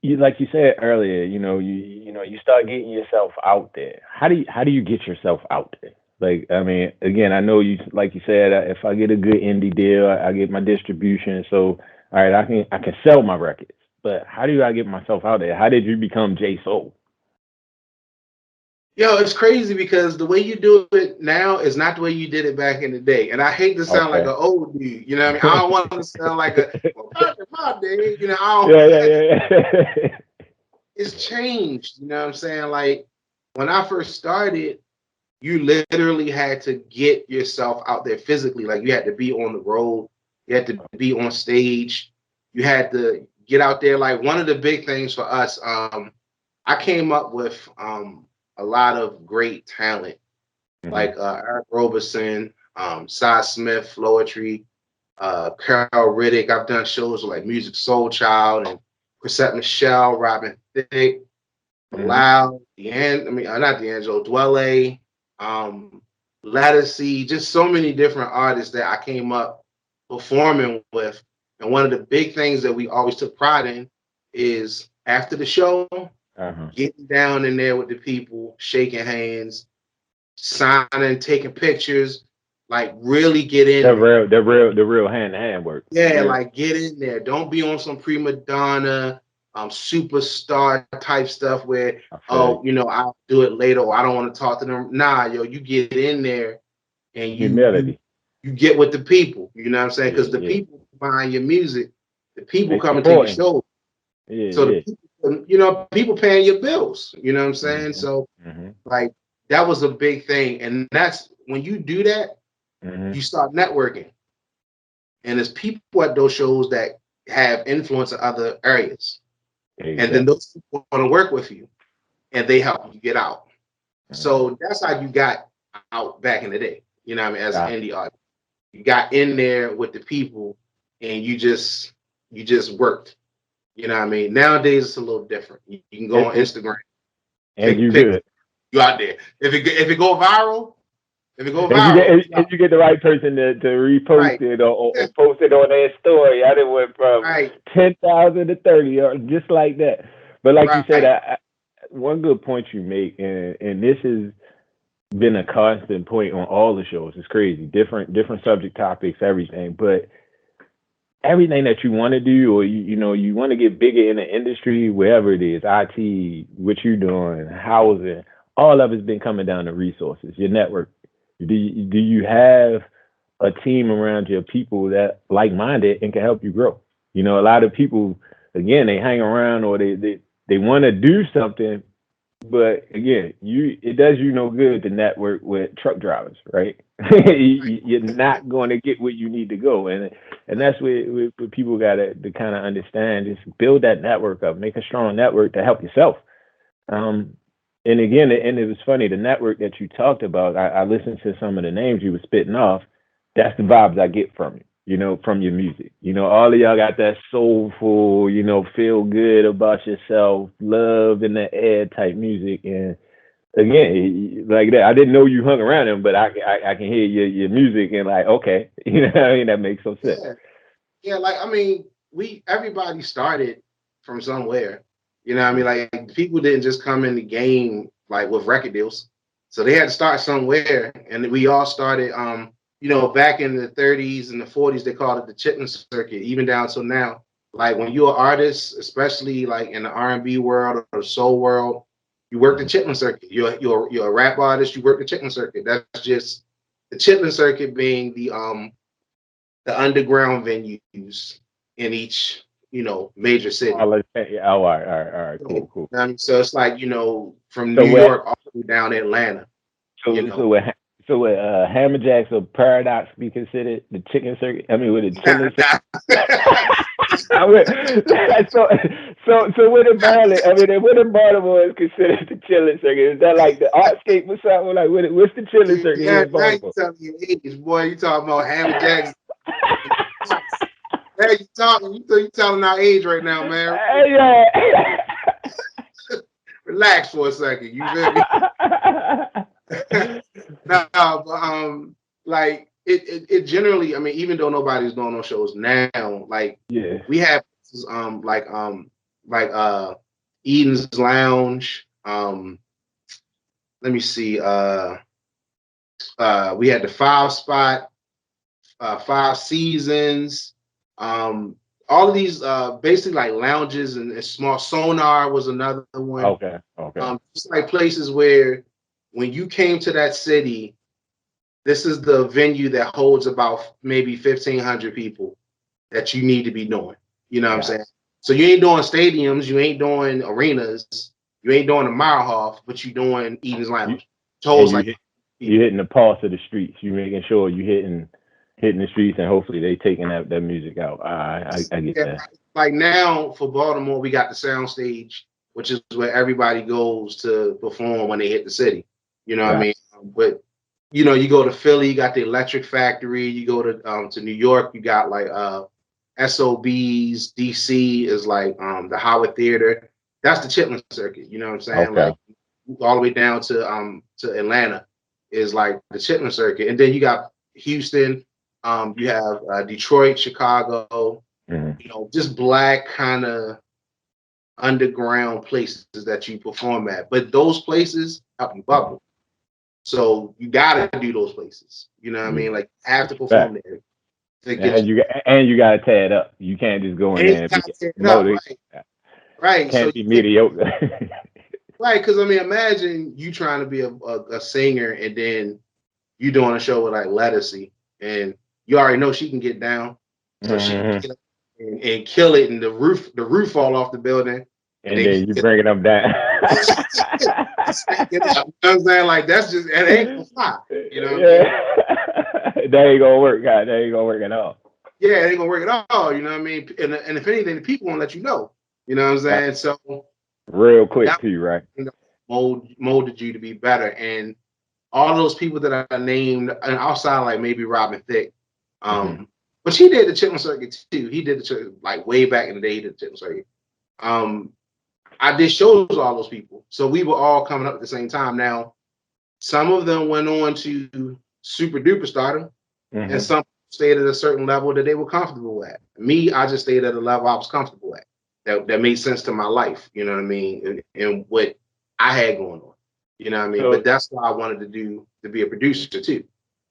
you like you said earlier, you start getting yourself out there. How do you get yourself out there? Like, I mean, again, I know you like you said, if I get a good indie deal, I get my distribution. So, all right, I can sell my records. But how do I get myself out there? How did you become J Soul? Yo, it's crazy because the way you do it now is not the way you did it back in the day. And I hate to sound like Okay. an old dude. You know what I mean? I don't want to sound like a well, back in my day. I Yeah, don't. yeah, yeah. It's changed. You know what I'm saying? Like when I first started, you literally had to get yourself out there physically. Like you had to be on the road, you had to be on stage, you had to get out there. Like one of the big things for us, I came up with a lot of great talent, Hmm. like Eric Roberson, Cy Smith, Floetry, Carol Riddick. I've done shows with like Music Soul Child and Chrisette Michelle, Robin Thicke, Hmm. Bilal, not D'Angelo, Dwelle, um, Lattice, just so many different artists that I came up performing with. And one of the big things that we always took pride in is after the show, Uh-huh. getting down in there with the people, shaking hands, signing, taking pictures, like really get The in there. real, the real, the real hand to hand work. Yeah, Real. like get in there. Don't be on some prima donna, superstar type stuff where, I feel oh, you. I'll do it later or I don't want to talk to them. Nah, yo, you get in there and you Humility. you get with the people. You know what I'm saying? Yeah, Because the yeah. people buying your music, the people They coming to your supporting. show. Yeah, So the yeah. people, people paying your bills. You know what I'm saying? Hmm. So Hmm. like that was a big thing. And that's when you do that, Hmm. you start networking. And there's people at those shows that have influence in other areas. And then Exactly. those people want to work with you and they help you get out. Hmm. So that's how you got out back in the day, what I mean, as an Gotcha. indie artist. You got in there with the people and you just worked. You know what I mean? Nowadays it's a little different. You can go It, on it, Instagram, and take a you picture, good. you out there. If it go viral, if it go If you get viral, if, you if out. you get the right person to repost Right. it or post it on their story, I done went from Right. 10,000 to 30 or just like that. But like you said, Right. one good point you make, and this has been a constant point on all the shows. It's crazy, different subject topics, everything. But everything that you want to do, or you want to get bigger in the industry, wherever it is, IT, what you're doing, housing, all of it's been coming down to resources, your network. Do you have a team around you of people that like minded and can help you grow? A lot of people, again, they hang around or they want to do something, but again, it does you no good to network with truck drivers, right? You're not going to get where you need to go, and that's where people got to kind of understand. Just build that network up, make a strong network to help yourself. Um, and again, and it was funny, the network that you talked about. I listened to some of the names you were spitting off. That's the vibes I get from you. From your music. All of y'all got that soulful, feel good about yourself, love in the air type music. And again, like that, I didn't know you hung around him, but I can hear your music and like, okay, what I mean, that makes some sense. Yeah. Yeah, like I mean, we everybody started from somewhere. You know what I mean? Yeah. Like people didn't just come in the game like with record deals. So they had to start somewhere. And we all started back in the 30s and the 40s, they called it the chitlin circuit, even down to now. Like when you're an artist, especially like in the R&B world or the soul world, you work the Mhm. chitlin circuit. You're a rap artist, you work the chitlin circuit. That's just the chitlin circuit being the underground venues in each, major city. Oh, oh, all right, Yeah. cool, cool. So it's like, from New So what? York all the way down to Atlanta, you So know. so what? So what? Hammer Jacks or Paradox be considered the chicken circuit? I mean, with the Nah, chilling circuit. nah. I mean, so what in Maryland? I mean, what in Baltimore is considered the chilling circuit? Is that like the artscape or something? Like, what's the chilling circuit here Yeah, in now you Baltimore? telling your age, boy. You talking about Hammer Jacks. Hey, you telling our age right now, man. Yeah. Relax for a second. You feel me? No, but like it generally, I mean, even though nobody's doing no shows now, like Yeah. we have like like Eden's Lounge. Let me see. We had the Five Spot, Five Seasons. All of these basically like lounges and small. Sonar was another one. Okay. Okay. Just like places where when you came to that city, this is the venue that holds about maybe 1,500 people that you need to be doing. You know what I'm saying? So you ain't doing stadiums, you ain't doing arenas, you ain't doing a mile half, but you doing Eden's Lounge. And Like you hitting the pulse of the streets. You making sure you hitting the streets, and hopefully they taking that music out. I get that. Like now for Baltimore, we got the sound stage, which is where everybody goes to perform when they hit the city. You know what I mean? But you know, you go to Philly, you got the Electric Factory. You go to New York, you got like SOBs. DC is like the Howard Theater. That's the Chitlin Circuit. You know what I'm saying? Okay. Like all the way down to Atlanta is like the Chitlin Circuit, and then you got Houston. You have Detroit, Chicago. You know, just black kind of underground places that you perform at. But those places help you bubble. So you gotta do those places. You know what I mean? Like have to perform there. And you gotta tear it up. You can't just go in there and be right. Can't So be mediocre. Right, because I mean, imagine you trying to be a singer and then you doing a show with like Lettucey, and you already know she can get down, so she can get up and kill it, and the roof fall off the building, and then you bringing them down. You know what I'm saying? Like that's just it ain't gonna fly. You know what I mean? That ain't gonna work, God. That ain't gonna work at all. Yeah, it ain't gonna work at all. You know what I mean? And if anything, the people won't let you know. You know what I'm saying? So real quick too, right? Molded you to be better, and all those people that I named, and outside like maybe Robin Thicke, but he did the Chitlin Circuit too. He did the like way back in the day. He did the Chitlin Circuit. I did shows with all those people, so we were all coming up at the same time. Now, some of them went on to super duper stardom, and some stayed at a certain level that they were comfortable at. Me, I just stayed at a level I was comfortable at. That made sense to my life. You know what I mean, and what I had going on. You know what I mean? But that's why I wanted to be a producer too.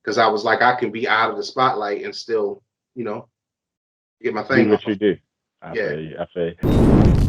Because I was like, I can be out of the spotlight and still, you know, get my thing. Do what you do. I feel you.